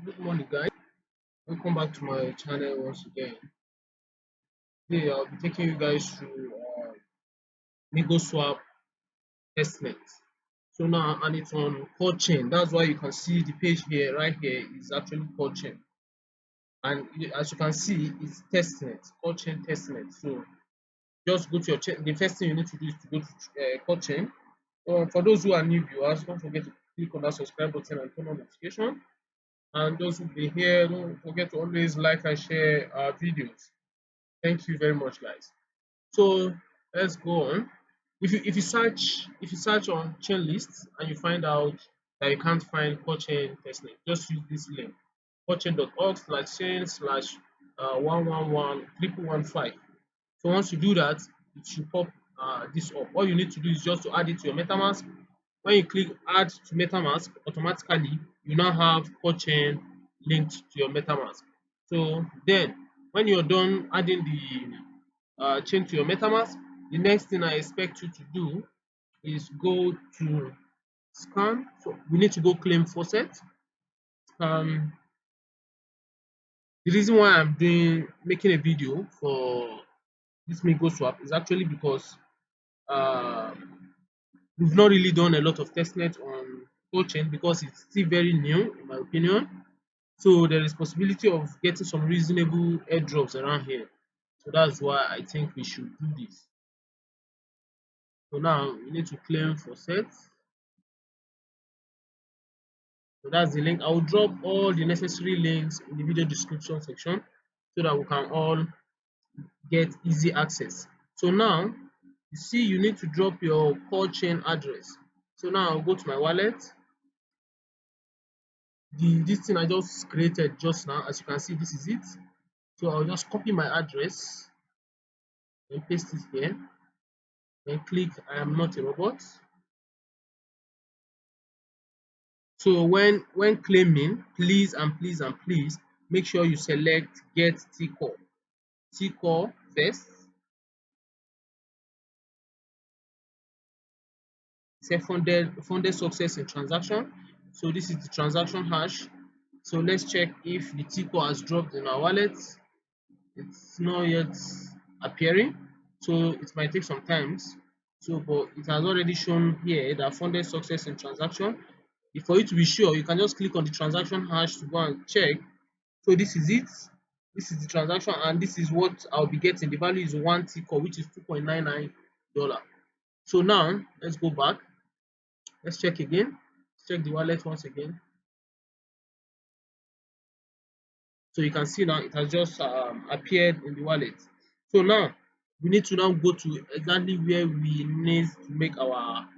Good morning, guys. Welcome back to my channel once again. Today, I'll be taking you guys through Migo Swap Testnet. So now, and it's on core chain. That's why you can see the page here, right here, is actually core chain. And as you can see, it's Testnet, core chain Testnet. So just go to your chain. The first thing you need to do is to go to core chain. For those who are new viewers, don't forget to click on that subscribe button and turn on notification. And those who be here, don't forget to always like and share our videos. Thank you very much, guys. So let's go on. If you search on chain lists and you find out that you can't find core chain testnet, just use this link corechain.org/chain/111-1115. So once you do that, it should pop this up. All you need to do is just to add it to your MetaMask. When you click add to MetaMask, automatically you now have core chain linked to your MetaMask. So then when you're done adding the chain to your MetaMask, the next thing I expect you to do is go to scan. So we need to go claim faucet. Um, the reason why I'm making a video for this Migo swap is actually because uh, we've not really done a lot of testnet on chain because it's still very new in my opinion. So there is possibility of getting some reasonable airdrops around here. So that's why I think we should do this. So now we need to claim faucet. So that's the link. I will drop all the necessary links in the video description section so that we can all get easy access. So now you see you need to drop your core chain address. So now I'll go to my wallet. This thing I just created just now, as you can see, this is it. So I'll just copy my address and paste it here. Then click I am not a robot. So when claiming, please make sure you select get TCore first. Say funded success in transaction. So this is the transaction hash. So let's check if the TCore has dropped in our wallet. It's not yet appearing, so it might take some time. So but it has already shown here that funded success in transaction. If for you to be sure, you can just click on the transaction hash to go and check. So this is it. This is the transaction, and this is what I'll be getting. The value is 1 TCore, which is $2.99. So now let's go back. Let's check again. Let's check the wallet once again. So you can see now it has just appeared in the wallet. So now we need to now go to exactly where we need to make our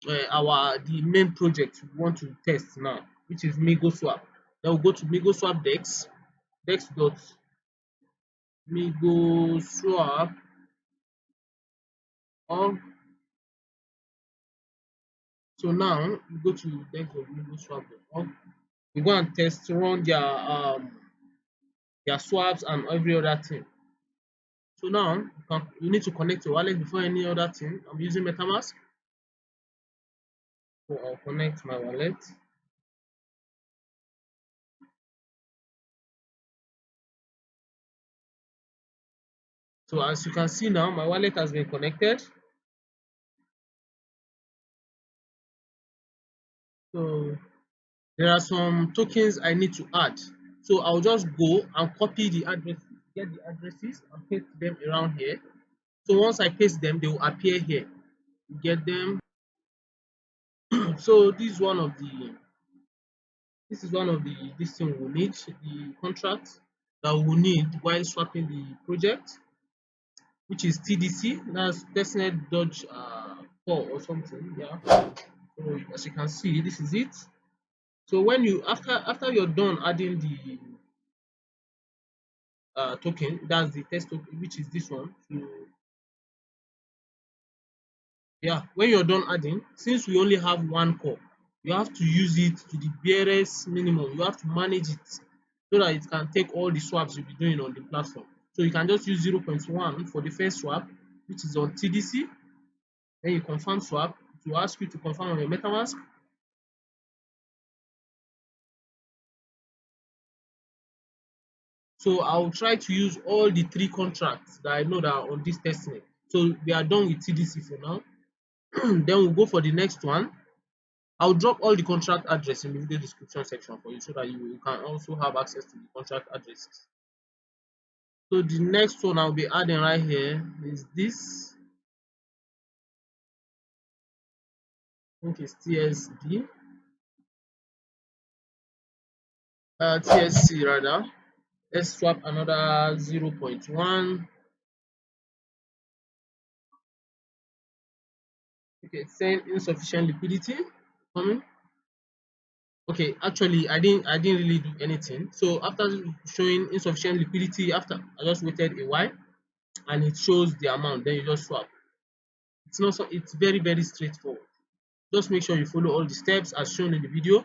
the main project we want to test now, which is Migo Swap. Then we'll go to Migo Swap dex.migo swap on. So now we go to dex.migo swap.org. We go and run their swaps and every other thing. So now you need to connect your wallet before any other thing. I'm using MetaMask, so I'll connect my wallet. So as you can see now, my wallet has been connected. So there are some tokens I need to add. So I'll just go and copy the addresses, get the addresses and paste them around here. So once I paste them, they will appear here. You get them. So this is one of the this thing we'll need, the contract that we'll need while swapping the project, which is TDC, that's Testnet Dodge 4 or something. Yeah. So as you can see, this is it. So when you after you're done adding the token, that's the test token, which is this one. So yeah, when you're done adding, since we only have one core, you have to use it to the barest minimum. You have to manage it so that it can take all the swaps you'll be doing on the platform. So you can just use 0.1 for the first swap, which is on TDC. Then you confirm swap. It will ask you to confirm on your MetaMask. So I'll try to use all the three contracts that I know that are on this testnet. So we are done with TDC for now. Then we'll go for the next one. I'll drop all the contract address in the video description section for you so that you can also have access to the contract addresses. So the next one I'll be adding right here is this. I think it's TSD. TSC rather. Let's swap another 0.1. Okay, it's saying insufficient liquidity coming. Okay, actually I didn't really do anything. So after showing insufficient liquidity, after I just waited a while and it shows the amount, then you just swap. It's not so it's very straightforward. Just make sure you follow all the steps as shown in the video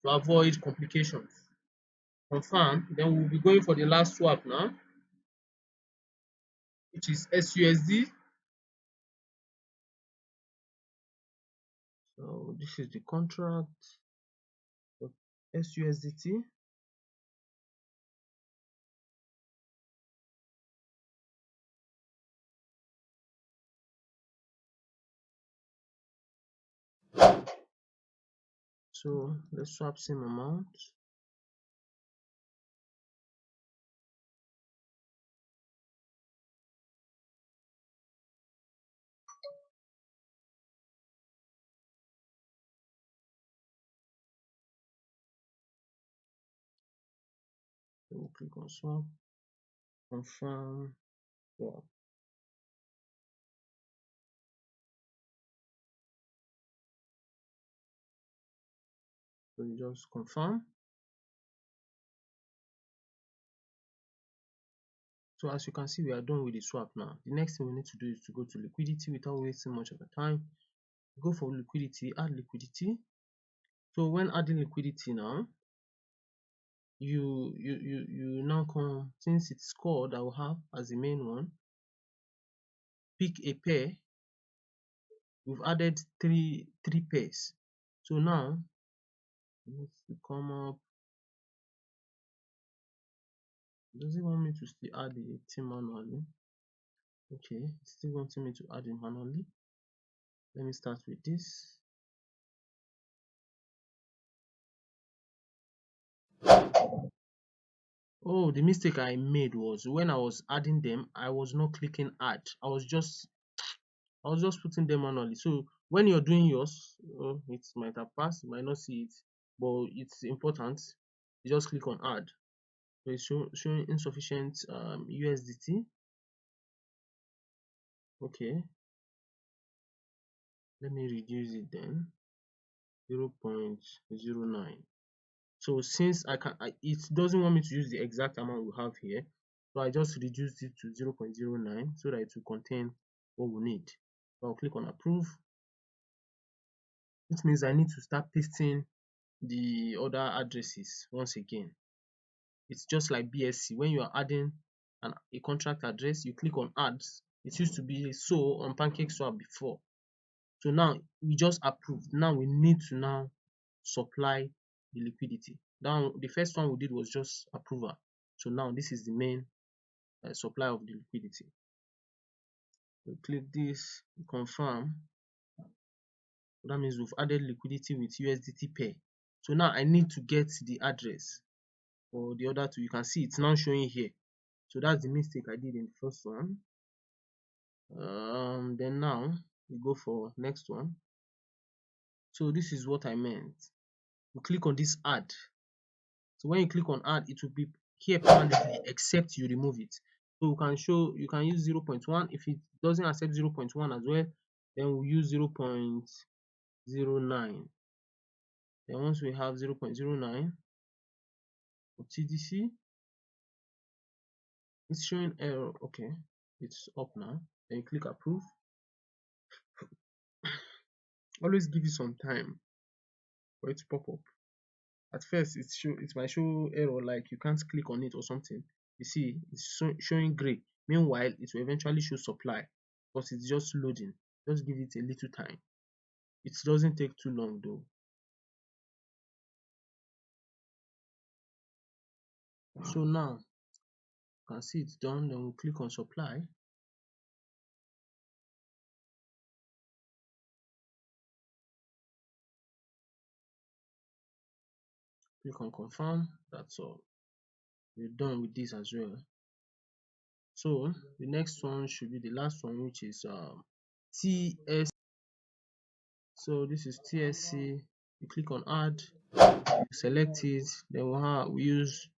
to avoid complications. Confirm, then we'll be going for the last swap now, which is sUSD. So this is the contract of sUSDT. So let's swap same amount. So we'll click on swap, confirm, swap. So you just confirm. So as you can see, we are done with the swap now. The next thing we need to do is to go to liquidity without wasting much of the time. Go for liquidity, add liquidity. So when adding liquidity now, you now come, since it's called I will have as the main one, pick a pair. We've added three pairs. So now let's come up. Does it want me to still add the team manually? Okay, it's still wanting me to add it manually. Let me start with this. Oh, the mistake I made was when I was adding them, I was not clicking add. I was just putting them manually. So when you're doing yours, it might have passed, you might not see it, but it's important. You just click on add. So it's showing insufficient USDT. Okay, let me reduce it then. 0.09. So since it doesn't want me to use the exact amount we have here, so I just reduced it to 0.09 so that it will contain what we need. So I'll click on approve. Which means I need to start pasting the other addresses once again. It's just like BSC. When you are adding a contract address, you click on add. It used to be so on PancakeSwap before. So now we just approved. Now we need to now supply the liquidity. Now the first one we did was just approval. So now this is the main supply of the liquidity. We click this, confirm. That means we've added liquidity with USDT pair. So now I need to get the address for the other two. You can see it's now showing here. So that's the mistake I did in the first one. Then now we go for next one. So this is what I meant. We click on this add. So when you click on add, it will be here permanently except you remove it. So you can use 0.1. If it doesn't accept 0.1 as well, then we'll use 0.09. Then once we have 0.09 for TDC, it's showing error. Okay, it's up now. Then you click approve. Always give you some time for it to pop up. At first it might show error, like you can't click on it or something. You see it's showing gray. Meanwhile it will eventually show supply, because it's just loading. Just give it a little time. It doesn't take too long though. So now You can see it's done. Then we'll click on supply. Click on confirm. That's all. We're done with this as well. So the next one should be the last one, which is TS. So this is TSC. You click on add, you select it, then we use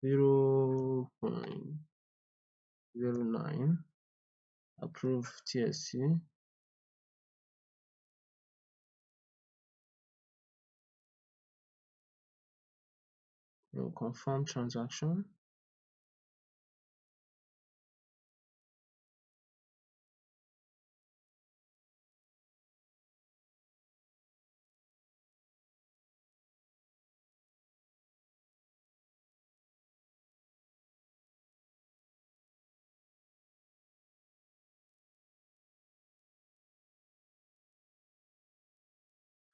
0.09, approve TSC. Then confirm transaction.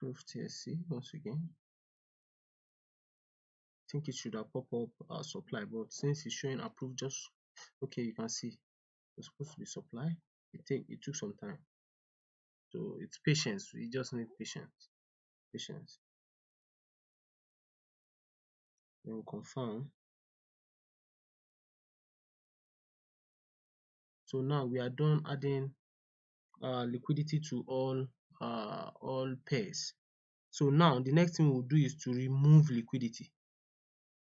Approve TSC once again. I think it should have popped up supply, but since it's showing approved, just okay, you can see it's supposed to be supply. It took some time. So it's patience. We just need patience. Then we'll confirm. So now we are done adding liquidity to all pairs. So now the next thing we'll do is to remove liquidity.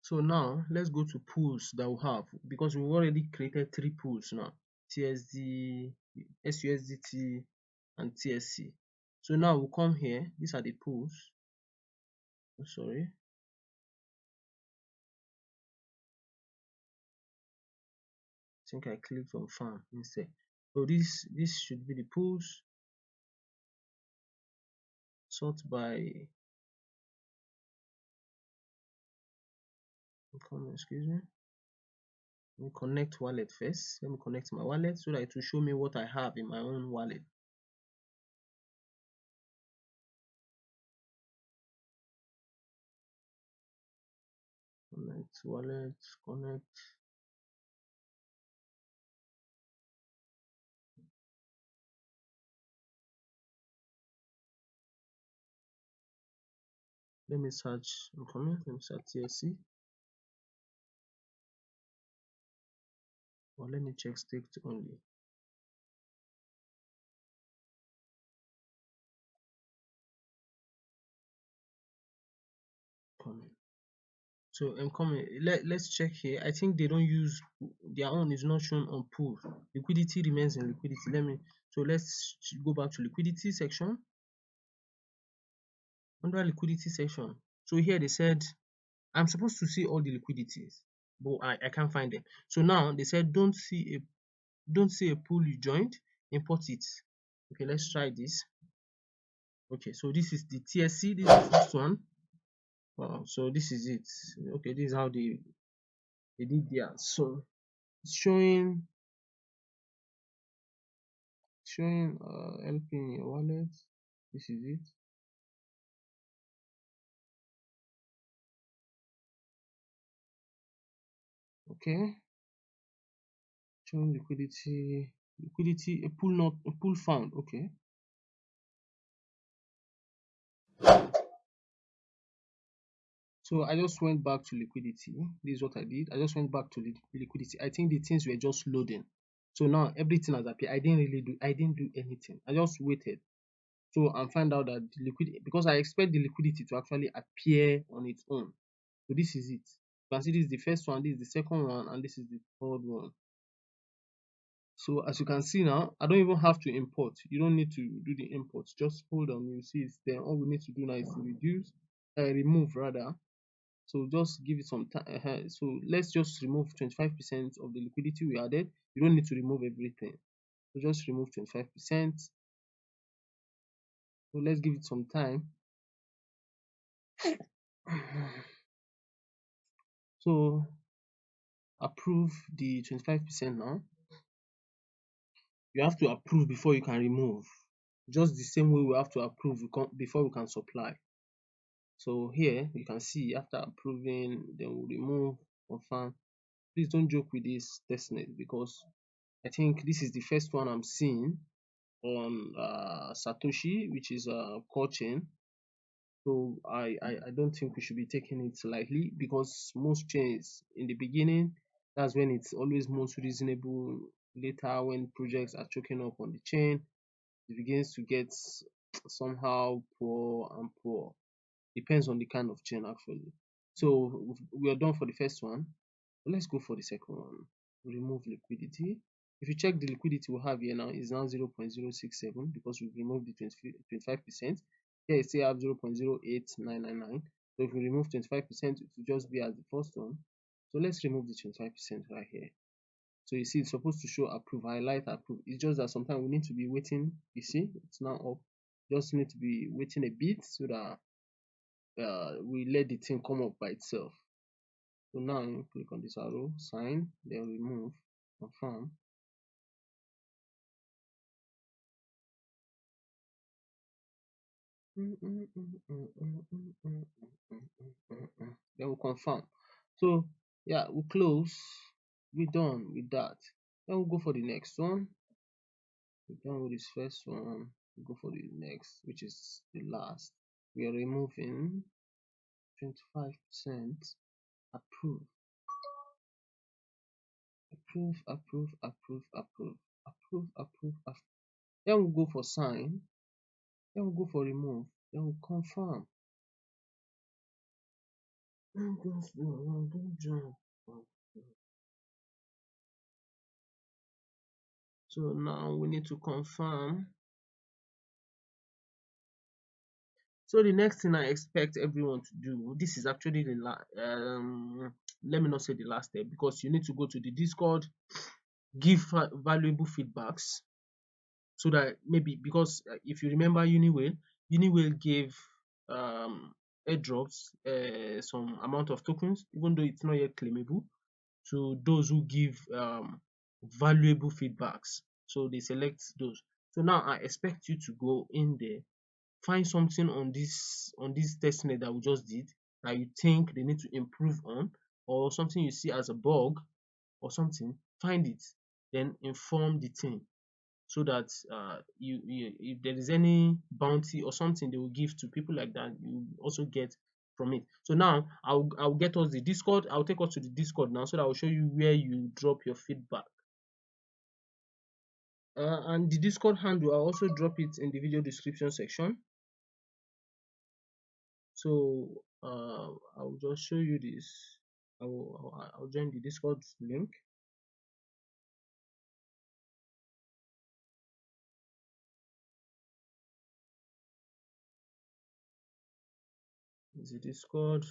So now let's go to pools that we have, because we've already created 3 pools now: TSD, sUSDT, and TSC. So now we'll come here. These are the pools. Oh, sorry. I think I clicked on farm instead. So this should be the pools. Sort by excuse me. Let me connect wallet first. Let me connect my wallet so that it will show me what I have in my own wallet. Connect wallet, connect. Let me search. I'm coming. Let me search TSC. Or let me check staked only. Coming. So I'm coming. Let's check here. I think they don't use their own is not shown on pool. Liquidity remains in liquidity. Let's go back to liquidity section. Under liquidity section. So here they said I'm supposed to see all the liquidities, but I can't find them. So now they said don't see a pool you joined, import it. Okay, let's try this. Okay, so this is the TSC. This is the first one. So this is it. Okay, this is how they did there. So it's showing LP in your wallet. This is it. Okay, showing liquidity, a pool found. Okay. So I just went back to liquidity. This is what I did. I just went back to liquidity. I think the things were just loading. So now everything has appeared. I didn't do anything. I just waited. So and find out that the liquidity, because I expect the liquidity to actually appear on its own. So this is it. You can see this is the first one, this is the second one, and this is the third one. So as you can see now, I don't even have to import. You don't need to do the import. Just hold on. You see it's there. All we need to do now is to remove rather. So just give it some time. So let's just remove 25% of the liquidity we added. You don't need to remove everything. So just remove 25%. So let's give it some time. So approve the 25% now. You have to approve before you can remove. Just the same way we have to approve before we can supply. So here you can see after approving, then we'll remove confirm. Please don't joke with this testnet because I think this is the first one I'm seeing on Satoshi, which is a core chain. So I don't think we should be taking it lightly because most chains in the beginning, that's when it's always most reasonable. Later, when projects are choking up on the chain, it begins to get somehow poor and poor. Depends on the kind of chain actually. So we are done for the first one. Let's go for the second one. Remove liquidity. If you check the liquidity we have here now is now 0.067 because we've removed the 25%. Here it still have 0.08999. So if we remove 25%, it will just be as the first one. So let's remove the 25% right here. So you see it's supposed to show approve, highlight approve. It's just that sometimes we need to be waiting. You see it's now up. Just need to be waiting a bit so that we let the thing come up by itself. So now you click on this arrow, sign, then remove, confirm. Then we confirm. So yeah, we close. We're done with that. Then we'll go for the next one. We're done with this first one. We'll go for the next, which is the last. We are removing 25%. Approve. Approve, approve, approve, approve, approve, approve, approve. Then we'll go for sign. Then we'll go for remove. Then we'll confirm. So now we need to confirm. So the next thing I expect everyone to do, this is actually the let me not say the last step because you need to go to the Discord, give valuable feedbacks so that maybe because if you remember Uniwhale gave airdrops some amount of tokens, even though it's not yet claimable, to those who give valuable feedbacks. So they select those. So now I expect you to go in there, find something on this testnet that we just did that you think they need to improve on, or something you see as a bug or something, find it, then inform the team so that if there is any bounty or something they will give to people like that, you also get from it. So now I'll get us the Discord. I'll take us to the Discord now so that I'll show you where you drop your feedback. And the Discord handle, I'll also drop it in the video description section. So I'll just show you this. I'll join the Discord link. It's the Discord.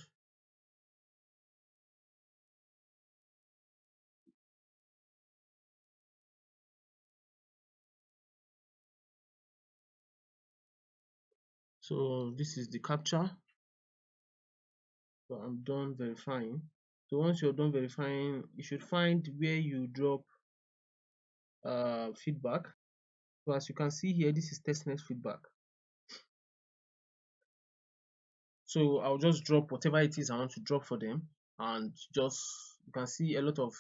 So this is the capture. So I'm done verifying. So once you're done verifying, you should find where you drop feedback. So as you can see here, this is testnet feedback. So I'll just drop whatever it is I want to drop for them, and just you can see a lot of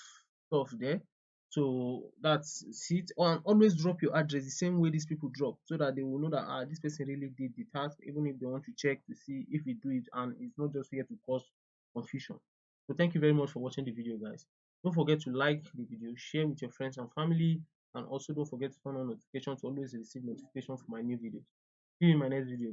stuff there. So that's it. And always drop your address the same way these people drop, so that they will know that this person really did the task, even if they want to check to see if we do it, and it's not just here to cause confusion. So thank you very much for watching the video, guys. Don't forget to like the video, share with your friends and family, and also don't forget to turn on notifications to always receive notifications for my new videos. See you in my next video, guys.